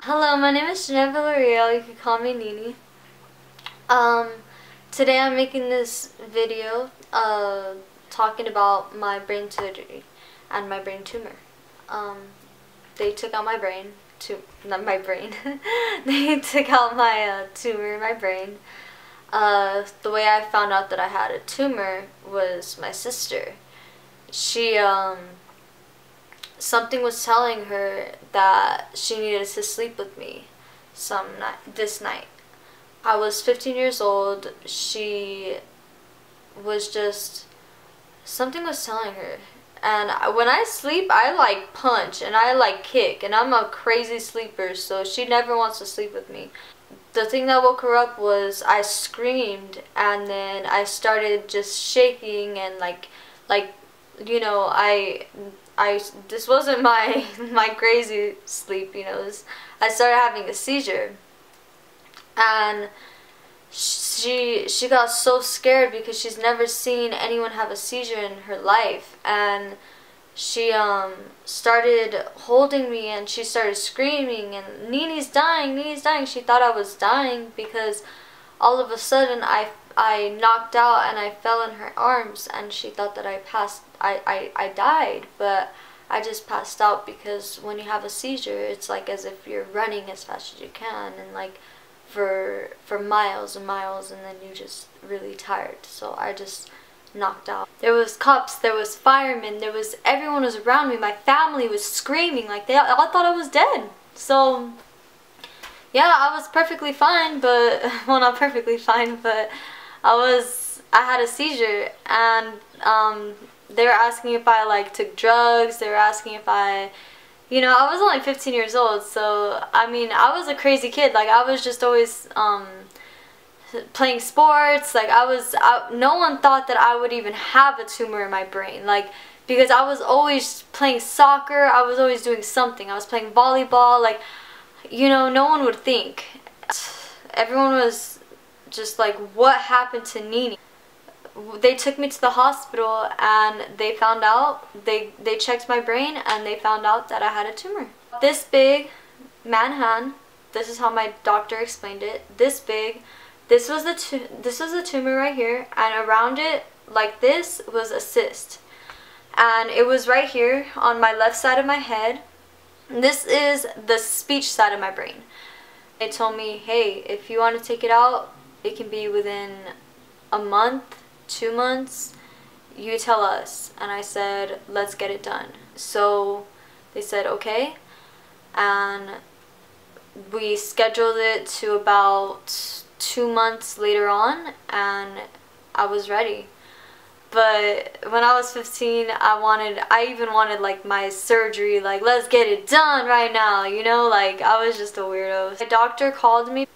Hello, my name is Jyneezey. You can call me Nini. Today I'm making this video talking about my brain surgery and my brain tumor. They took out my brain, not my brain. They took out my tumor in my brain. The way I found out that I had a tumor was my sister. She something was telling her that she needed to sleep with me this night. I was 15 years old. She was just, something was telling her. And when I sleep, I like punch and I like kick, and I'm a crazy sleeper, so she never wants to sleep with me. The thing that woke her up was I screamed, and then I started just shaking and like you know, this wasn't my crazy sleep, you know. I started having a seizure, and she got so scared because she's never seen anyone have a seizure in her life, and she started holding me and she started screaming and Nini's dying, Nini's dying. She thought I was dying because all of a sudden I knocked out and I fell in her arms, and she thought that I died, but I just passed out because when you have a seizure, it's like as if you're running as fast as you can, and like for miles and miles, and then you're just really tired. So I just knocked out. There was cops, there was firemen, everyone was around me. My family was screaming, like they all thought I was dead. So yeah, I was perfectly fine, but well, not perfectly fine, but I had a seizure, and they were asking if I like took drugs. They were asking if I, you know, I was only 15 years old, so I mean, I was a crazy kid. Like I was just always playing sports. Like no one thought that I would even have a tumor in my brain, like, because I was always playing soccer. I was always doing something. I was playing volleyball, like, you know, no one would think. Everyone was just like, what happened to Nini? They took me to the hospital and they found out, they checked my brain and they found out that I had a tumor. This big, man hand, this is how my doctor explained it, this big. This was a tumor right here, and around it, like this, was a cyst. And it was right here on my left side of my head. This is the speech side of my brain. They told me, hey, if you want to take it out, it can be within a month, 2 months, you tell us. And I said, let's get it done. So they said okay, and we scheduled it to about 2 months later on, and I was ready. But when I was 15, I even wanted like my surgery, like, let's get it done right now, you know, like I was just a weirdo. My doctor called me.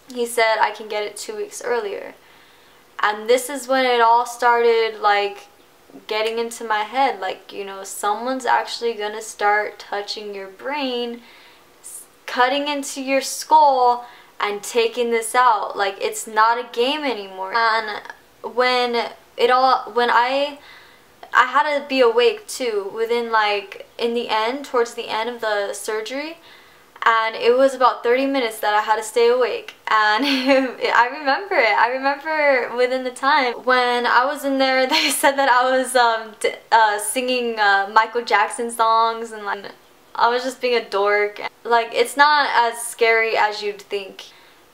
He said I can get it 2 weeks earlier. And this is when it all started, like, getting into my head, like, you know, someone's actually gonna start touching your brain, cutting into your skull, and taking this out. Like, it's not a game anymore. And when I had to be awake too, within like, towards the end of the surgery, and it was about 30 minutes that I had to stay awake. And I remember it. I remember within the time when I was in there, they said that I was singing Michael Jackson songs, and like, I was just being a dork. Like, it's not as scary as you'd think.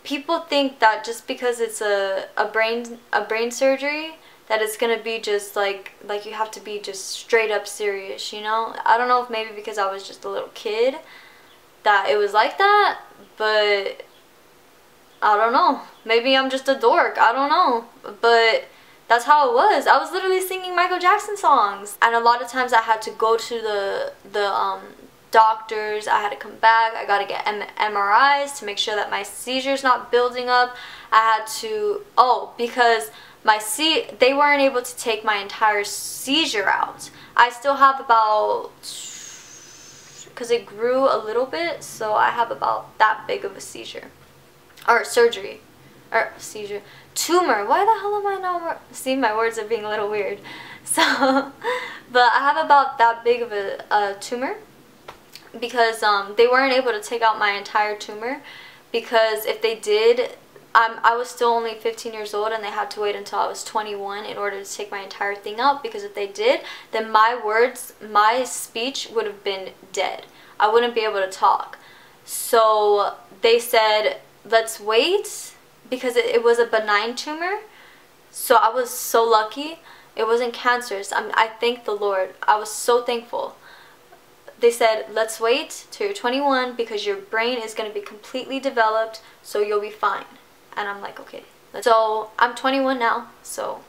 People think that just because it's a brain surgery, that it's gonna be just like you have to be just straight up serious, you know? I don't know if maybe because I was just a little kid that it was like that, but I don't know. Maybe I'm just a dork. I don't know. But that's how it was. I was literally singing Michael Jackson songs. And a lot of times I had to go to the doctors. I had to come back. I got to get MRIs to make sure that my seizure's not building up. I had to, because they weren't able to take my entire seizure out. I still have about, because it grew a little bit, so I have about that big of a seizure. Or surgery. Or seizure. Tumor. Why the hell am I not... See, my words are being a little weird. So, but I have about that big of a tumor. because they weren't able to take out my entire tumor, because if they did, I was still only 15 years old and they had to wait until I was 21 in order to take my entire thing out, because if they did, then my speech would have been dead. I wouldn't be able to talk. So they said, let's wait, because it was a benign tumor. So I was so lucky. It wasn't cancerous. I thank the Lord. I was so thankful. They said, let's wait till you're 21 because your brain is going to be completely developed, so you'll be fine. And I'm like, okay. So I'm 21 now. So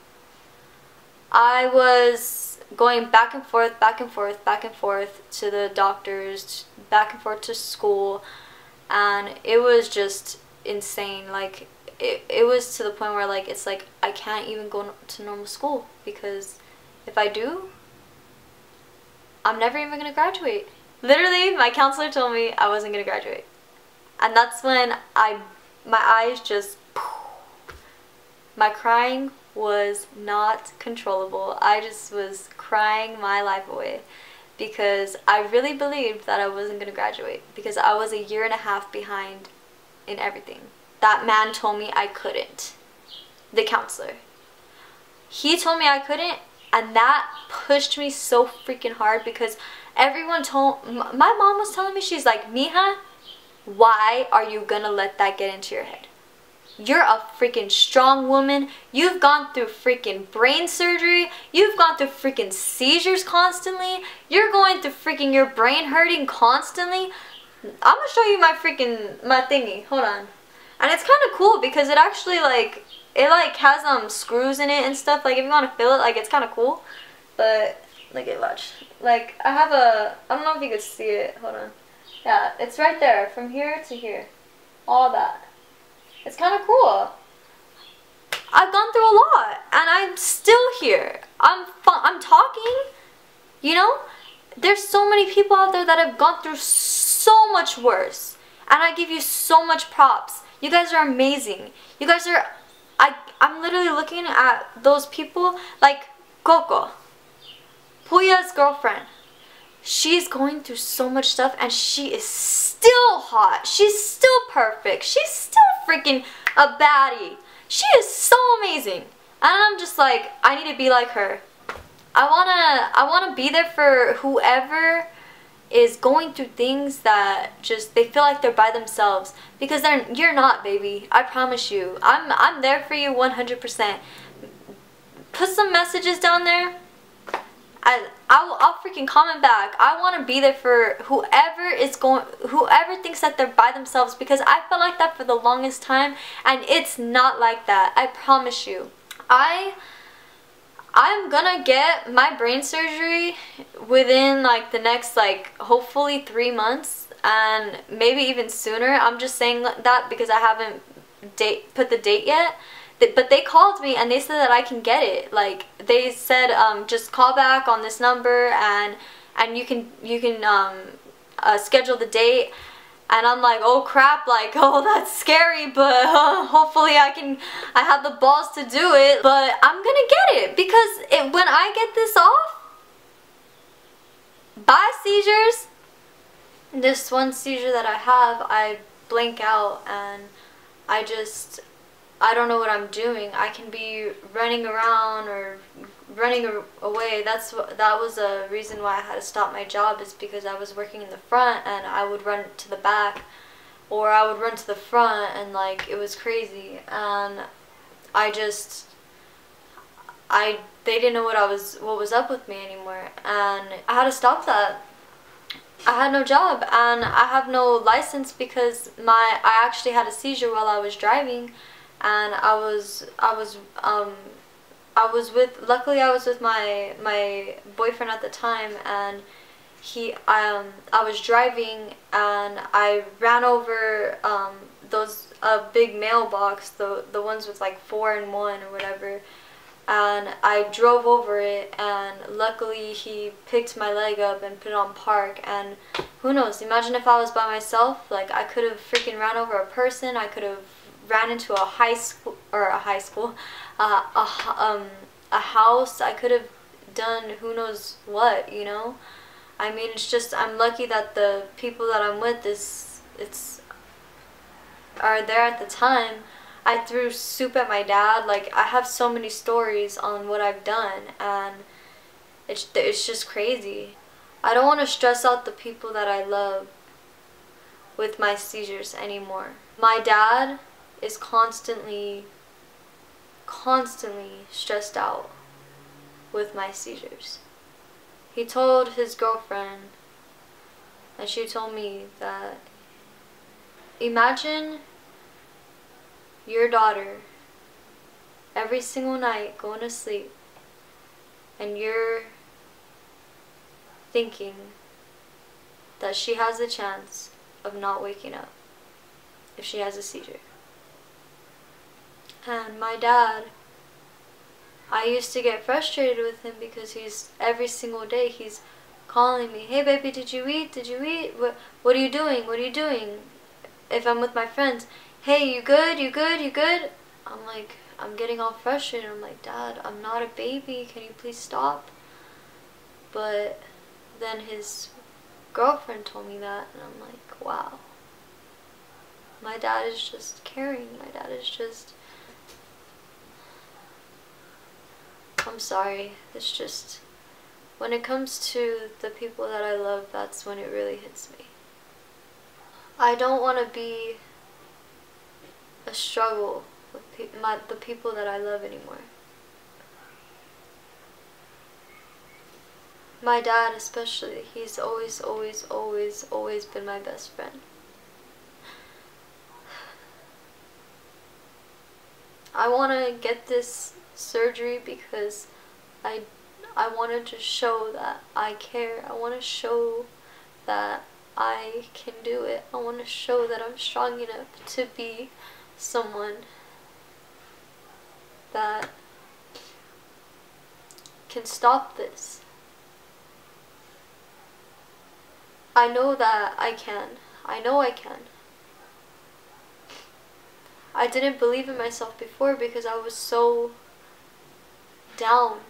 I was going back and forth, back and forth, back and forth to the doctors, back and forth to school. And it was just insane. Like, it was to the point where, like, it's like I can't even go to normal school, because if I do, I'm never even going to graduate. Literally, my counselor told me I wasn't going to graduate. And that's when my eyes just, my crying was not controllable. I just was crying my life away, because I really believed that I wasn't going to graduate, because I was a year and a half behind in everything. That man told me I couldn't. The counselor. He told me I couldn't, and that pushed me so freaking hard, because everyone my mom was telling me, she's like, Mija, why are you gonna let that get into your head? You're a freaking strong woman. You've gone through freaking brain surgery. You've gone through freaking seizures constantly. You're going through freaking your brain hurting constantly. I'm gonna show you my thingy. Hold on. And it's kind of cool, because it actually, like, it like has screws in it and stuff. Like, if you want to feel it, like, it's kind of cool. But look at, watch. Like, I have I don't know if you could see it. Hold on. Yeah, it's right there, from here to here. All that. It's kind of cool. I've gone through a lot, and I'm still here. I'm talking, you know? There's so many people out there that have gone through so much worse, and I give you so much props. You guys are amazing. You guys are, I'm literally looking at those people, like Coco, Puya's girlfriend. She's going through so much stuff, and she is still hot. She's still perfect. She's still freaking a baddie. She is so amazing. And I'm just like, I need to be like her. I wanna be there for whoever is going through things that just, they feel like they're by themselves, because you're not, baby. I promise you. I'm there for you 100%. Put some messages down there. I'll freaking comment back. I want to be there for whoever thinks that they're by themselves, because I felt like that for the longest time, and it's not like that. I promise you. I'm gonna get my brain surgery within, like, the next, like, hopefully 3 months, and maybe even sooner. I'm just saying that because I haven't put the date yet. But they called me and they said that I can get it. Like, they said, just call back on this number and you can schedule the date. And I'm like, oh crap, like, oh, that's scary, but hopefully I have the balls to do it. But I'm gonna get it, because when I get this off, bye seizures. This one seizure that I have, I blank out, and I don't know what I'm doing. I can be running around or running away. That was a reason why I had to stop my job, is because I was working in the front and I would run to the back, or I would run to the front, and, like, it was crazy. And they didn't know what was up with me anymore, and I had to stop that. I had no job, and I have no license, because I actually had a seizure while I was driving. And luckily I was with my boyfriend at the time, and I was driving, and I ran over a big mailbox, the ones with, like, 4 in 1 or whatever, and I drove over it, and luckily he picked my leg up and put it on park. And who knows, imagine if I was by myself. Like, I could have freaking ran over a person. I could have ran into a house. I could have done who knows what, you know. I mean, it's just, I'm lucky that the people that I'm with are there at the time. I threw soup at my dad. Like, I have so many stories on what I've done, and it's just crazy. I don't want to stress out the people that I love with my seizures anymore. My dad is constantly stressed out with my seizures. He told his girlfriend, and she told me, that imagine your daughter every single night going to sleep, and you're thinking that she has a chance of not waking up if she has a seizure. And my dad, I used to get frustrated with him because every single day he's calling me, hey baby, did you eat? Did you eat? What are you doing? What are you doing? If I'm with my friends, hey, you good? You good? You good? I'm like, I'm getting all frustrated. I'm like, Dad, I'm not a baby. Can you please stop? But then his girlfriend told me that, and I'm like, wow. My dad is just caring. My dad is just... I'm sorry. It's just... when it comes to the people that I love, that's when it really hits me. I don't want to be a struggle with the people that I love anymore. My dad especially, he's always been my best friend. I want to get this surgery because I wanted to show that I care. I want to show that I can do it. I want to show that I'm strong enough to be someone that can stop this. I know that I can. I know I can. I didn't believe in myself before because I was so down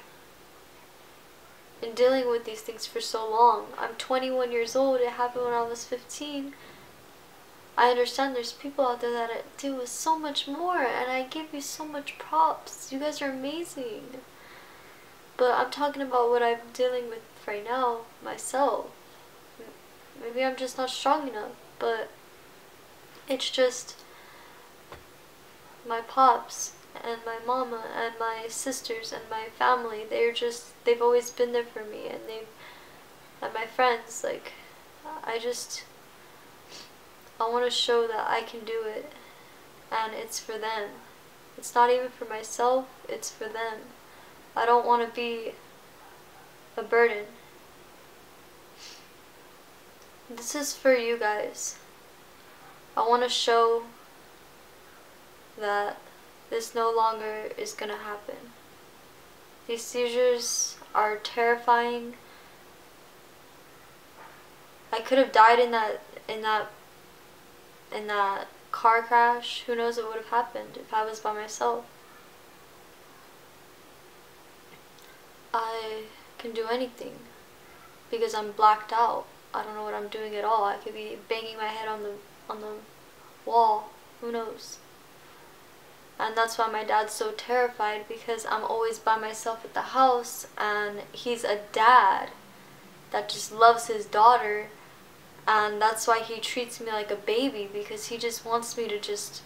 in dealing with these things for so long. I'm 21 years old. It happened when I was 15. I understand there's people out there that deal with so much more, and I give you so much props. You guys are amazing. But I'm talking about what I'm dealing with right now, myself. Maybe I'm just not strong enough, but it's just my pops and my mama and my sisters and my family. They've always been there for me, and my friends, like, I want to show that I can do it, and it's for them. It's not even for myself, it's for them. I don't want to be a burden. This is for you guys. I want to show that this no longer is gonna happen. These seizures are terrifying. I could have died in that car crash. Who knows what would have happened if I was by myself. I can do anything because I'm blacked out. I don't know what I'm doing at all. I could be banging my head on the wall. Who knows? And that's why my dad's so terrified, because I'm always by myself at the house, and he's a dad that just loves his daughter, and that's why he treats me like a baby, because he just wants me to just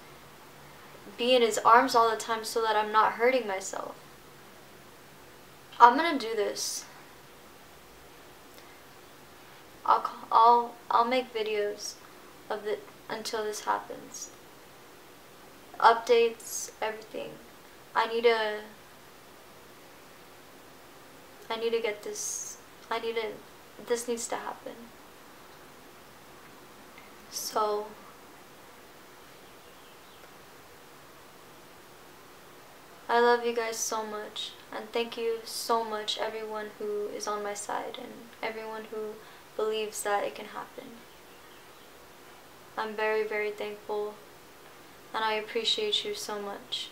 be in his arms all the time so that I'm not hurting myself. I'm gonna do this. I'll make videos of it until this happens. Updates, everything. I need to get this. This needs to happen. So I love you guys so much, and thank you so much, everyone who is on my side and everyone who believes that it can happen. I'm very, very thankful, and I appreciate you so much.